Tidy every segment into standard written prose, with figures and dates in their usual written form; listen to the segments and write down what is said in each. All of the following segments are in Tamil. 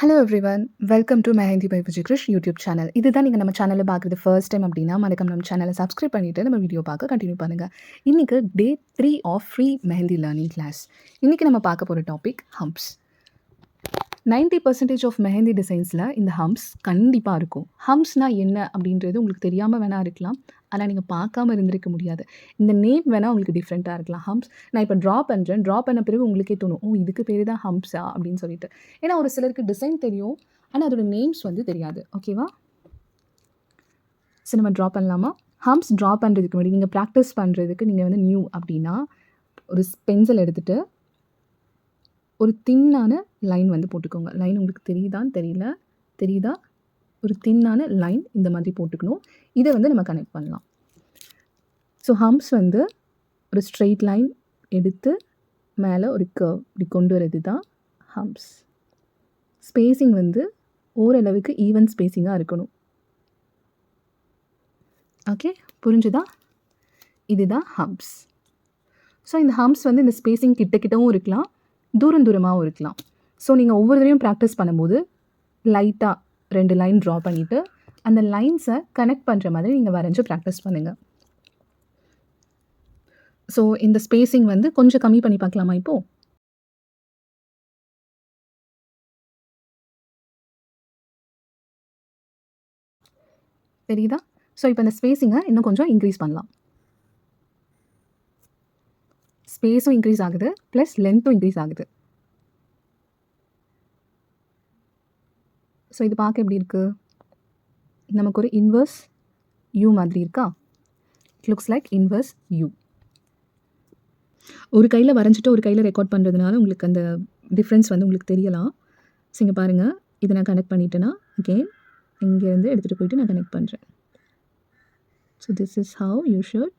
Hello everyone. Welcome to mehndi by Vijayakrish YouTube channel. இதுதான் நீங்க நம்ம சேனல்ல பார்க்குறது ஃபர்ஸ்ட் டைம் அப்படின்னா, மறக்காம நம்ம சேனலை சப்ஸ்கிரைப் பண்ணிட்டு நம்ம வீடியோ பார்க்க கன்டின்யூ பண்ணுங்க. இன்னைக்கு day 3 of free mehndi learning class. இன்னைக்கு நம்ம பார்க்க போற டாபிக் ஹம்ப்ஸ். 90% ஆஃப் மெஹந்தி டிசைன்ஸில் இந்த ஹம்ப்ஸ் கண்டிப்பாக இருக்கும். ஹம்ப்ஸ்னா என்ன அப்படின்றது உங்களுக்கு தெரியாமல் வேணா இருக்கலாம். ஆனால் நீங்கள் பார்க்காம இருந்திருக்க முடியாது. இந்த நேம் வேணால் உங்களுக்கு டிஃப்ரெண்ட்டாக இருக்கலாம். ஹம்ப்ஸ் நான் இப்போ ட்ரா பண்ணுறேன். ட்ரா பண்ண பிறகு உங்களுக்கே தோணும், ஓ இதுக்கு பேர் தான் ஹம்ப்ஸா அப்படின்னு சொல்லிட்டு. ஏன்னா ஒரு சிலருக்கு டிசைன் தெரியும், ஆனால் அதோட நேம்ஸ் வந்து தெரியாது. ஓகேவா? ஸோ நம்ம ட்ரா பண்ணலாமா? ஹம்ப்ஸ் ட்ரா பண்ணுறதுக்கு முன்னாடி நீங்கள் ப்ராக்டிஸ் பண்ணுறதுக்கு நீங்கள் வந்து நியூ அப்படின்னா ஒரு பென்சில் எடுத்துகிட்டு ஒரு தின்னான லைன் வந்து போட்டுக்கோங்க. லைன் உங்களுக்கு தெரியுதான்னு தெரியல. தெரியுதா? ஒரு தின்னான லைன் இந்த மாதிரி போட்டுக்கணும். இதை வந்து நம்ம கனெக்ட் பண்ணலாம். ஸோ ஹம்ப்ஸ் வந்து ஒரு ஸ்ட்ரெயிட் லைன் எடுத்து மேலே ஒரு கர்வ் இப்படி கொண்டு வரது தான் ஹம்ப்ஸ். ஸ்பேஸிங் வந்து ஓரளவுக்கு ஈவன் ஸ்பேஸிங்காக இருக்கணும். ஓகே, புரிஞ்சுதா? இதுதான் ஹம்ப்ஸ். ஸோ இந்த ஹம்ப்ஸ் வந்து இந்த ஸ்பேஸிங் கிட்டவும் இருக்கலாம், தூரமாகவும் இருக்கலாம். ஸோ நீங்கள் ஒவ்வொரு தடவையும் ப்ராக்டிஸ் பண்ணும்போது லைட்டாக 2 லைன் ட்ரா பண்ணிவிட்டு அந்த லைன்ஸை கனெக்ட் பண்ணுற மாதிரி நீங்கள் வரைஞ்சி ப்ராக்டிஸ் பண்ணுங்கள். ஸோ இந்த ஸ்பேஸிங் வந்து கொஞ்சம் கம்மி பண்ணி பார்க்கலாமா இப்போது? தெரியுதா? ஸோ இப்போ இந்த ஸ்பேஸிங்கை இன்னும் கொஞ்சம் இன்க்ரீஸ் பண்ணலாம். ஸ்பேஸும் இன்க்ரீஸ் ஆகுது, ப்ளஸ் லென்த்தும் இன்க்ரீஸ் ஆகுது. ஸோ இது பார்க்க எப்படி இருக்குது? நமக்கு ஒரு இன்வர்ஸ் யூ மாதிரி இருக்கா? It looks like inverse you. ஒரு கையில் வரைஞ்சிட்டு ஒரு கையில் ரெக்கார்ட் பண்ணுறதுனால உங்களுக்கு அந்த டிஃப்ரென்ஸ் வந்து உங்களுக்கு தெரியலாம். ஸோ இங்கே பாருங்கள், இதை நான் கனெக்ட் பண்ணிட்டேன்னா அகெயின் இங்கேருந்து எடுத்துகிட்டு போயிட்டு நான் கனெக்ட் பண்ணுறேன். So this is how you should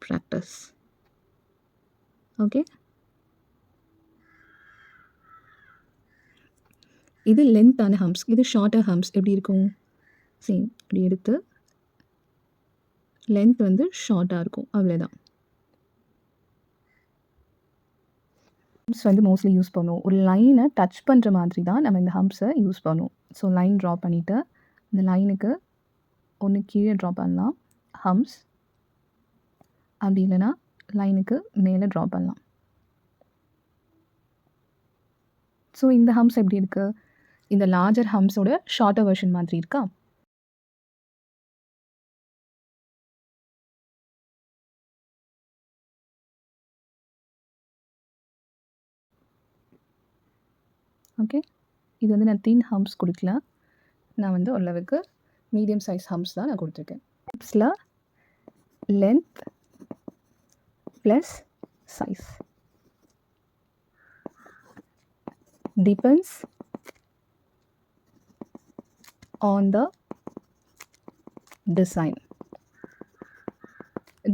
practice. Okay, இது லென்த்தான ஹம்ப்ஸ், இது ஷார்ட்டாக ஹம்ப்ஸ். எப்படி இருக்கும்? சேம் இப்படி எடுத்து லென்த் வந்து ஷார்ட்டாக இருக்கும், அவ்வளோதான். ஹம்ப்ஸ் வந்து மோஸ்ட்லி யூஸ் பண்ணுவோம். ஒரு லைனை டச் பண்ணுற மாதிரி தான் நம்ம இந்த ஹம்ப்ஸை யூஸ் பண்ணுவோம். ஸோ லைன் ட்ரா பண்ணிவிட்டு இந்த லைனுக்கு ஒன்று கீழே ட்ரா பண்ணலாம் ஹம்ப்ஸ், அப்படி இல்லைன்னா லைனுக்கு மேலே ட்ரா பண்ணலாம். ஸோ இந்த ஹம்ப்ஸ் எப்படி இருக்குது? இந்த லார்ஜர் ஹம்ப்ஸோட ஷார்ட்டர் வெர்ஷன் மாதிரி இருக்கா? ஓகே, இது வந்து நான் தின் ஹம்ப்ஸ் கொடுக்கல, நான் வந்து ஓரளவுக்கு மீடியம் சைஸ் ஹம்ப்ஸ் தான் நான் கொடுத்துருக்கேன். ஹம்ப்ஸில் length plus size depends on the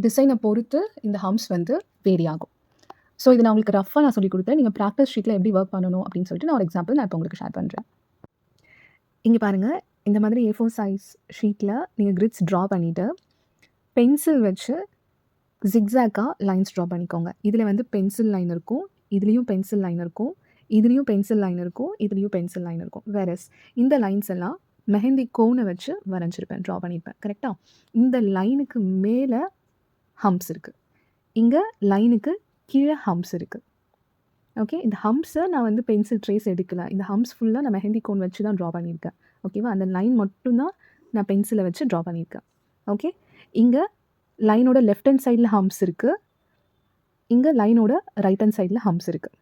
டிசைனை பொறுத்து இந்த ஹம்ப்ஸ் வந்து வேரி ஆகும். ஸோ இது நான் உங்களுக்கு ரஃபாக நான் சொல்லி கொடுத்தேன். நீங்கள் ப்ராக்டிஸ் ஷீட்டில் எப்படி ஒர்க் பண்ணணும் அப்படின்னு சொல்லிட்டு நான் ஒரு எக்ஸாம்பிள் நான் இப்போ உங்களுக்கு ஷேர் பண்ணுறேன். இங்கே பாருங்கள், இந்த மாதிரி A4 சைஸ் ஷீட்டில் நீங்கள் கிரிட்ஸ் ட்ரா பண்ணிவிட்டு பென்சில் வச்சு ஜிக்ஸாக்காக லைன்ஸ் ட்ரா பண்ணிக்கோங்க. இதில் வந்து பென்சில் லைன் இருக்கும், இதுலேயும் பென்சில் லைன் இருக்கும், இதுலேயும் பென்சில் லைன் இருக்கும், இதுலேயும் பென்சில் லைன் இருக்கும். வேறஸ் இந்த லைன்ஸ் எல்லாம் மெஹந்தி கோனை வச்சு வரைஞ்சிருப்பேன், ட்ரா பண்ணியிருப்பேன். கரெக்டாக? இந்த லைனுக்கு மேலே ஹம்ப்ஸ் இருக்குது, இங்கே லைனுக்கு கீழே ஹம்ப்ஸ் இருக்குது. ஓகே, இந்த ஹம்ப்ஸை நான் வந்து பென்சில் ட்ரேஸ் எடுக்கலை. இந்த ஹம்ப்ஸ் ஃபுல்லாக நான் மெஹந்தி கோன் வச்சு தான் ட்ரா பண்ணியிருக்கேன். ஓகேவா? அந்த லைன் மட்டும்தான் நான் பென்சிலை வச்சு ட்ரா பண்ணியிருக்கேன். ஓகே, இங்கே லைனோட லெஃப்ட் ஹேண்ட் சைடில் ஹம்ப்ஸ் இருக்குது, இங்கே லைனோட ரைட் ஹேண்ட் சைடில் ஹம்ப்ஸ் இருக்குது.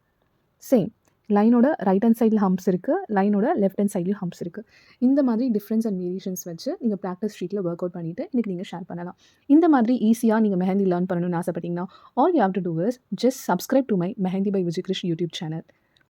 சேம் லைனோட ரைட் ஹேண்ட் சைடில் ஹம்ப்ஸ் இருக்குது, லைனோட லெஃப்ட் ஹேண்ட் சைட்லையும் ஹம்ப்ஸ் இருக்குது. இந்த மாதிரி டிஃப்ரென்ஸ் அண்ட் வேரியேஷன்ஸ் வச்சு நீங்கள் ப்ராக்டிஸ் ஷீட்டில் ஒர்க் அவுட் பண்ணிவிட்டு இன்றைக்கி நீங்கள் ஷேர் பண்ணலாம். இந்த மாதிரி ஈஸியாக நீங்கள் மெஹந்தி லேர்ன் பண்ணணும்னு ஆசைப்பட்டீங்கன்னா all you have to do is just subscribe to my mehndi by Vijayakrish YouTube channel.